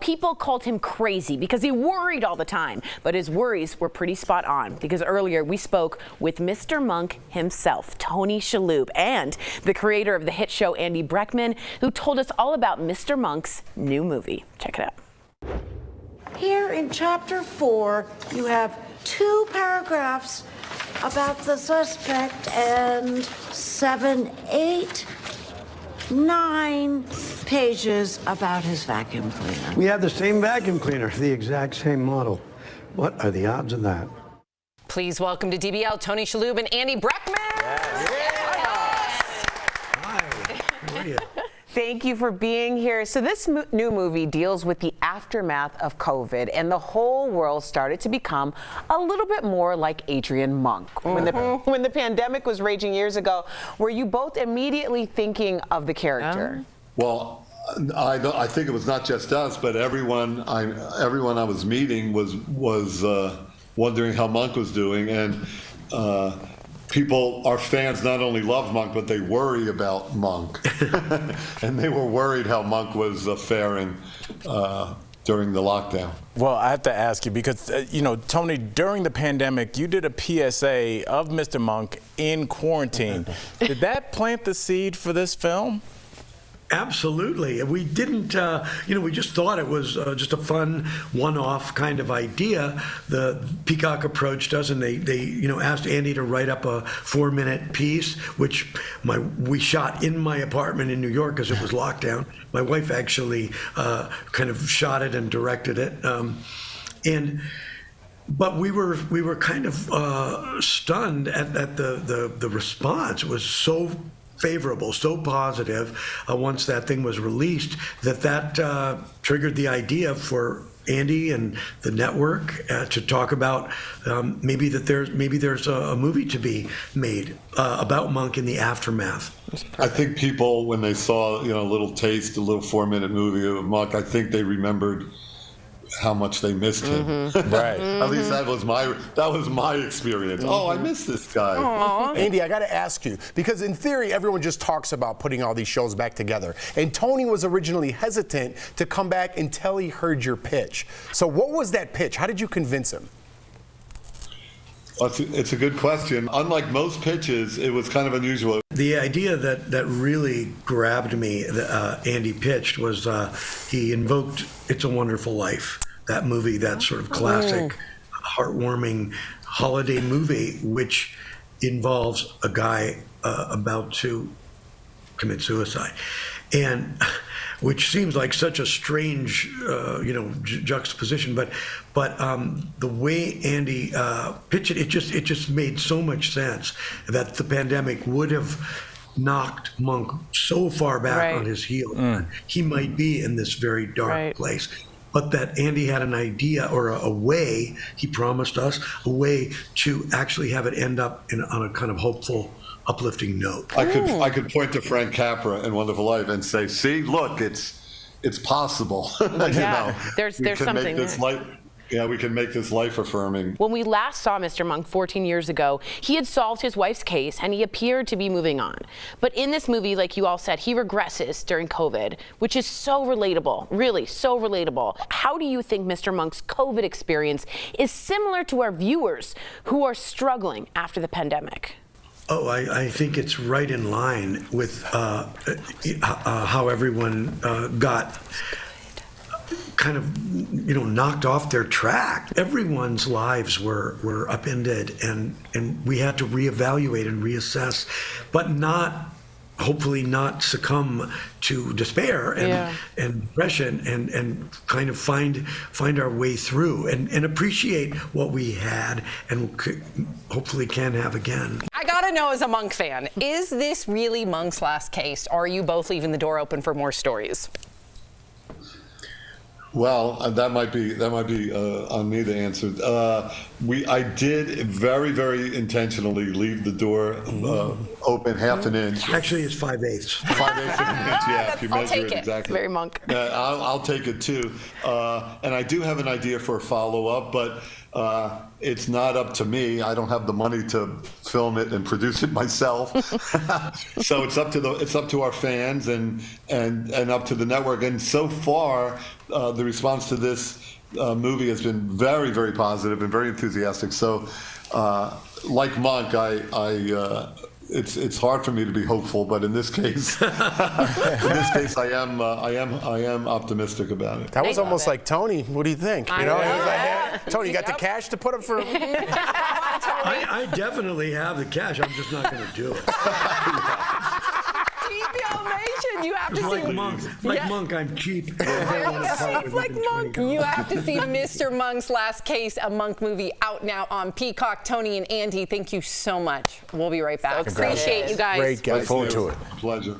people called him crazy because he worried all the time, but his worries were pretty spot on, because earlier we spoke with Mr. Monk himself, Tony Shalhoub, and the creator of the hit show Andy Breckman, who told us all about Mr. Monk's new movie. Check it out. Here in chapter 4, you have 2 paragraphs about the suspect and 7, 8, 9 pages about his vacuum cleaner. We have the same vacuum cleaner, the exact same model. What are the odds of that? Please welcome to DBL Tony Shalhoub and Andy Breckman. Hi. How are you? Thank you for being here. So this new movie deals with the aftermath of COVID, and the whole world started to become a little bit more like Adrian Monk. When the pandemic was raging years ago, were you both immediately thinking of the character? Well, I think it was not just us, but everyone I was meeting was wondering how Monk was doing, and our fans not only love Monk, but they worry about Monk. And they were worried how Monk was faring during the lockdown. Well, I have to ask you because, Tony, during the pandemic, you did a PSA of Mr. Monk in quarantine. Did that plant the seed for this film? Absolutely. We didn't, we just thought it was just a fun one-off kind of idea. The Peacock approached us and they asked Andy to write up a 4-minute piece, which we shot in my apartment in New York because it was lockdown. My wife actually kind of shot it and directed it. But we were kind of stunned at the response. It was so favorable, so positive once that thing was released that triggered the idea for Andy and the network to talk about maybe there's a movie to be made about Monk in the aftermath. I think people, when they saw a little 4-minute movie of Monk, I think they remembered how much they missed him. Right. At least that was my experience. Oh, I miss this guy. Aww. Andy, I got to ask you, because in theory, everyone just talks about putting all these shows back together. And Tony was originally hesitant to come back until he heard your pitch. So what was that pitch? How did you convince him? Well, it's a good question. Unlike most pitches, it was kind of unusual. The idea that really grabbed me, Andy pitched, was he invoked It's a Wonderful Life, that movie, that sort of classic, heartwarming holiday movie, which involves a guy about to commit suicide. And which seems like such a strange, juxtaposition, but the way Andy pitched it, it just made so much sense that the pandemic would have knocked Monk so far back on his heels. He might be in this very dark place, but that Andy had an idea or a way, he promised us, a way to actually have it end up on a kind of hopeful, uplifting note. I could point to Frank Capra in Wonderful Life and say, "See, look, it's possible." There's something there. We can make this life affirming. When we last saw Mr. Monk 14 years ago, he had solved his wife's case and he appeared to be moving on. But in this movie, like you all said, he regresses during COVID, which is so relatable, really so relatable. How do you think Mr. Monk's COVID experience is similar to our viewers who are struggling after the pandemic? Oh, I think it's right in line with how everyone got kind of, knocked off their track. Everyone's lives were upended, and we had to reevaluate and reassess, but hopefully not succumb to despair and depression, and kind of find our way through and appreciate what we had and hopefully can have again. I gotta know, as a Monk fan, is this really Monk's last case, or are you both leaving the door open for more stories? Well, that might be on me to answer. I did very, very intentionally leave the door open half an inch. Actually, it's 5/8. 5/8 of an inch, yeah, if you I'll measure take it it. exactly. Very Monk. I'll take it too. And I do have an idea for a follow-up, but it's not up to me. I don't have the money to film it and produce it myself. So it's up to our fans and up to the network. And so far, the response to this movie has been very, very positive and very enthusiastic. So, like Monk, it's hard for me to be hopeful, but in this case, I am optimistic about it. That was almost like Tony. What do you think? You know, it was like, hey, Tony, you got the cash to put up for? I definitely have the cash. I'm just not going to do it. You have to Like see. Monk, I'm cheap. It's like Monk. You have to see Mr. Monk's Last Case, a Monk movie out now on Peacock. Tony and Andy, thank you so much. We'll be right back. Appreciate you guys. Great guy. Look forward to it. Pleasure.